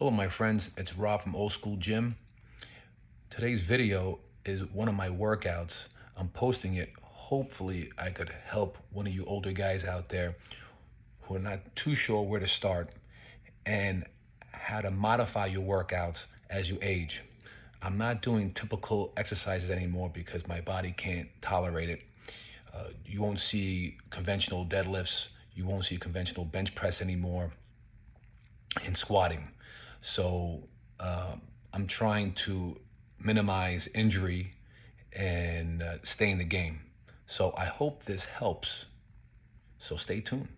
Hello my friends, it's Rob from Old School Gym. Today's video is one of my workouts. I'm posting it. Hopefully I could help one of you older guys out there who are not too sure where to start and how to modify your workouts as you age. I'm not doing typical exercises anymore because my body can't tolerate it. You won't see conventional deadlifts. You won't see conventional bench press anymore and squatting. So I'm trying to minimize injury and stay in the game. So I hope this helps. So stay tuned.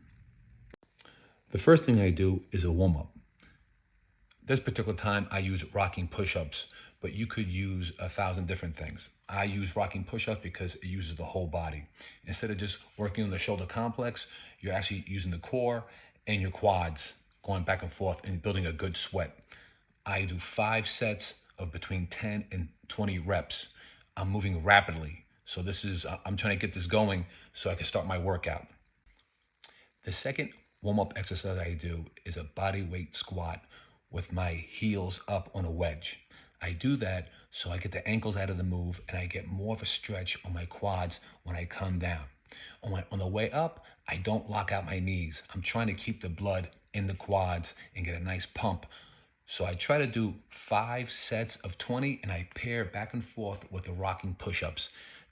The first thing I do is a warm up. This particular time I use rocking push-ups, but you could use 1,000 different things. I use rocking push-ups because it uses the whole body. Instead of just working on the shoulder complex, you're actually using the core and your quads, going back and forth and building a good sweat. I do 5 sets of between 10 and 20 reps. I'm moving rapidly. So I'm trying to get this going so I can start my workout. The second warm-up exercise I do is a body weight squat with my heels up on a wedge. I do that so I get the ankles out of the move and I get more of a stretch on my quads when I come down. On the way up, I don't lock out my knees. I'm trying to keep the blood in the quads and get a nice pump. So I try to do 5 sets of 20 and I pair back and forth with the rocking push-ups.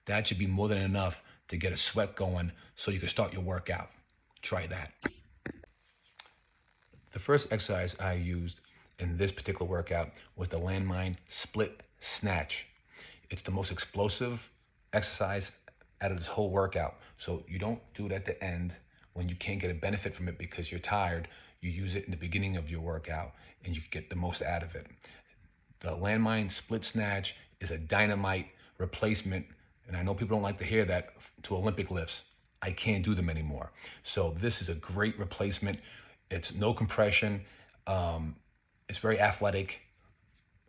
That should be more than enough to get a sweat going so you can start your workout. Try that. The first exercise I used in this particular workout was the landmine split snatch. It's the most explosive exercise out of this whole workout. So you don't do it at the end when you can't get a benefit from it because you're tired. You use it in the beginning of your workout and you can get the most out of it. The landmine split snatch is a dynamite replacement, and I know people don't like to hear that, to Olympic lifts. I can't do them anymore. So this is a great replacement. It's no compression. It's very athletic.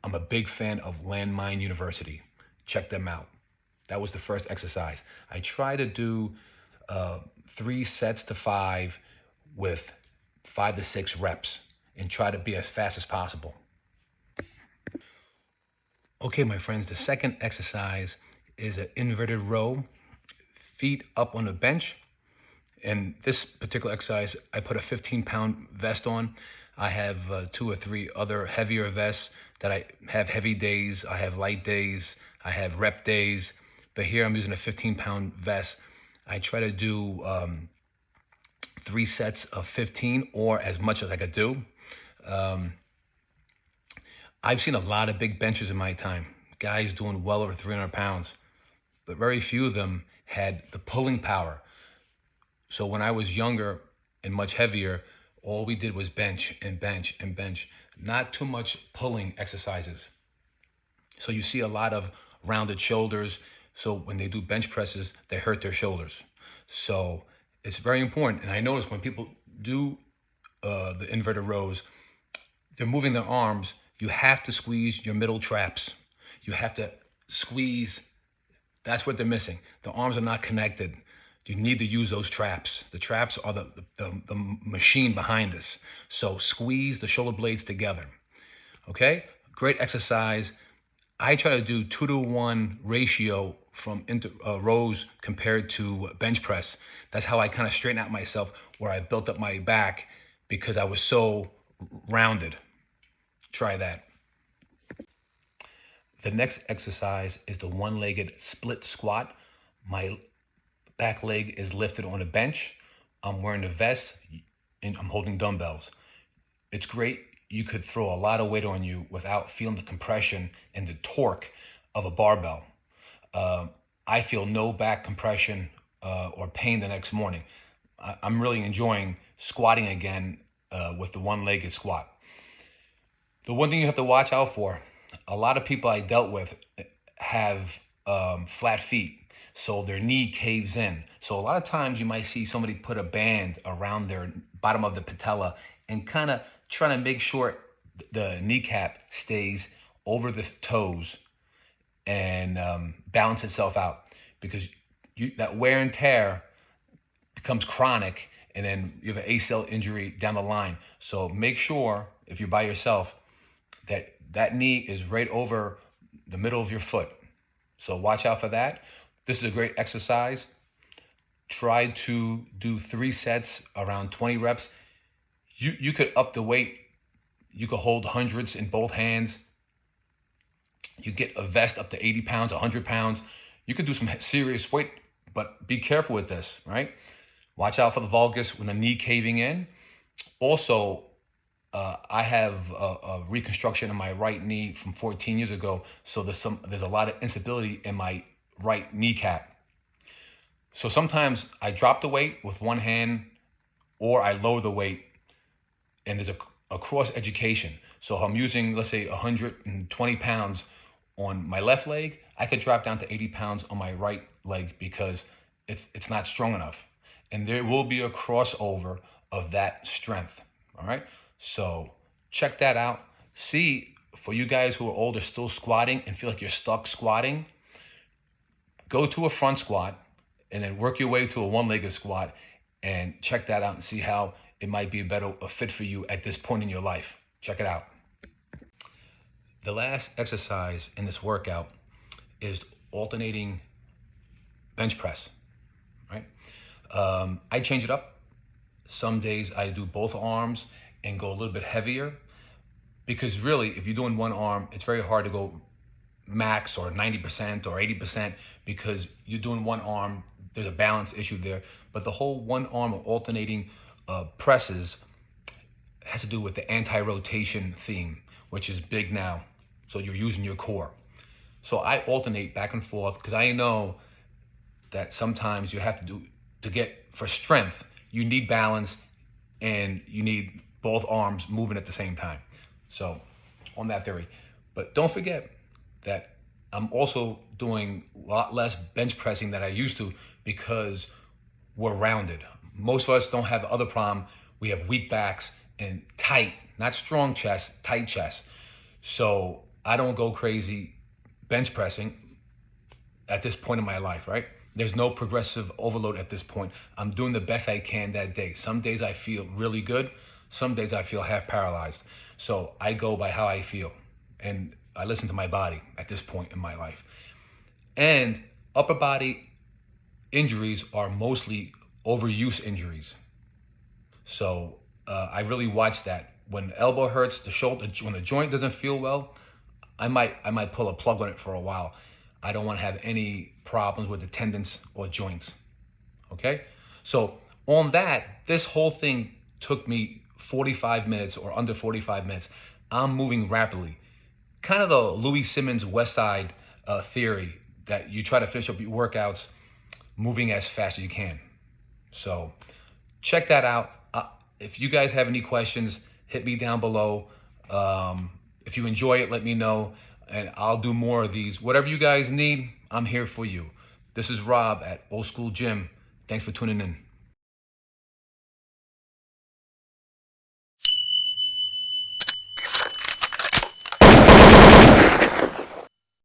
I'm a big fan of Landmine University. Check them out. That was the first exercise. I try to do 3 sets to 5 with 5 to 6 reps and try to be as fast as possible. Okay, my friends, the second exercise is an inverted row, feet up on the bench. And this particular exercise, I put a 15-pound vest on. I have 2 or 3 other heavier vests that I have heavy days, I have light days, I have rep days. But here I'm using a 15-pound vest. I try to do 3 sets of 15 or as much as I could do. I've seen a lot of big benches in my time, guys doing well over 300 pounds, but very few of them had the pulling power. So when I was younger and much heavier, all we did was bench and bench and bench, not too much pulling exercises. So you see a lot of rounded shoulders. So when they do bench presses, they hurt their shoulders. So it's very important. And I notice when people do the inverted rows, they're moving their arms. You have to squeeze your middle traps. You have to squeeze. That's what they're missing. The arms are not connected. You need to use those traps. The traps are the machine behind this. So squeeze the shoulder blades together. Okay? Great exercise. I try to do 2-to-1 ratio from rows compared to bench press. That's how I kind of straighten out myself, where I built up my back because I was so rounded. Try that. The next exercise is the one-legged split squat. My back leg is lifted on a bench. I'm wearing a vest and I'm holding dumbbells. It's great. You could throw a lot of weight on you without feeling the compression and the torque of a barbell. I feel no back compression or pain the next morning. I'm really enjoying squatting again with the one-legged squat. The one thing you have to watch out for, a lot of people I dealt with have flat feet, so their knee caves in. So a lot of times you might see somebody put a band around their bottom of the patella and kind of trying to make sure the kneecap stays over the toes and balance itself out, because that wear and tear becomes chronic and then you have an ACL injury down the line. So make sure if you're by yourself, that knee is right over the middle of your foot. So watch out for that. This is a great exercise. Try to do 3 sets around 20 reps. You could up the weight. You could hold hundreds in both hands. You get a vest up to 80 pounds, 100 pounds. You could do some serious weight, but be careful with this, right? Watch out for the valgus when the knee caving in. Also, I have a reconstruction in my right knee from 14 years ago, so there's a lot of instability in my right kneecap. So sometimes I drop the weight with one hand, or I lower the weight, and there's a cross education. So if I'm using, let's say, 120 pounds on my left leg, I could drop down to 80 pounds on my right leg because it's not strong enough. And there will be a crossover of that strength. All right. So check that out. See, for you guys who are older, still squatting and feel like you're stuck squatting, go to a front squat and then work your way to a one-legged squat and check that out and see how it might be a fit for you at this point in your life. Check it out. The last exercise in this workout is alternating bench press, right? I change it up. Some days I do both arms and go a little bit heavier, because really, if you're doing one arm, it's very hard to go max or 90% or 80% because you're doing one arm. There's a balance issue there. But the whole one arm or alternating presses has to do with the anti-rotation theme, which is big now. So you're using your core. So I alternate back and forth because I know that sometimes you have to get, for strength, you need balance and you need both arms moving at the same time. So on that theory. But don't forget that I'm also doing a lot less bench pressing than I used to because we're rounded. Most of us don't have the other problem. We have weak backs and tight, not strong chest, tight chest. So I don't go crazy bench pressing at this point in my life, right? There's no progressive overload at this point. I'm doing the best I can that day. Some days I feel really good. Some days I feel half paralyzed. So I go by how I feel. And I listen to my body at this point in my life. And upper body injuries are mostly overuse injuries. So I really watch that. When the elbow hurts, the shoulder, when the joint doesn't feel well, I might pull a plug on it for a while. I don't want to have any problems with the tendons or joints. Okay? So on that, this whole thing took me 45 minutes or under 45 minutes. I'm moving rapidly. Kind of the Louis Simmons West Side theory that you try to finish up your workouts moving as fast as you can. So check that out. If you guys have any questions, hit me down below. If you enjoy it, let me know, and I'll do more of these. Whatever you guys need, I'm here for you. This is Rob at Old School Gym. Thanks for tuning in.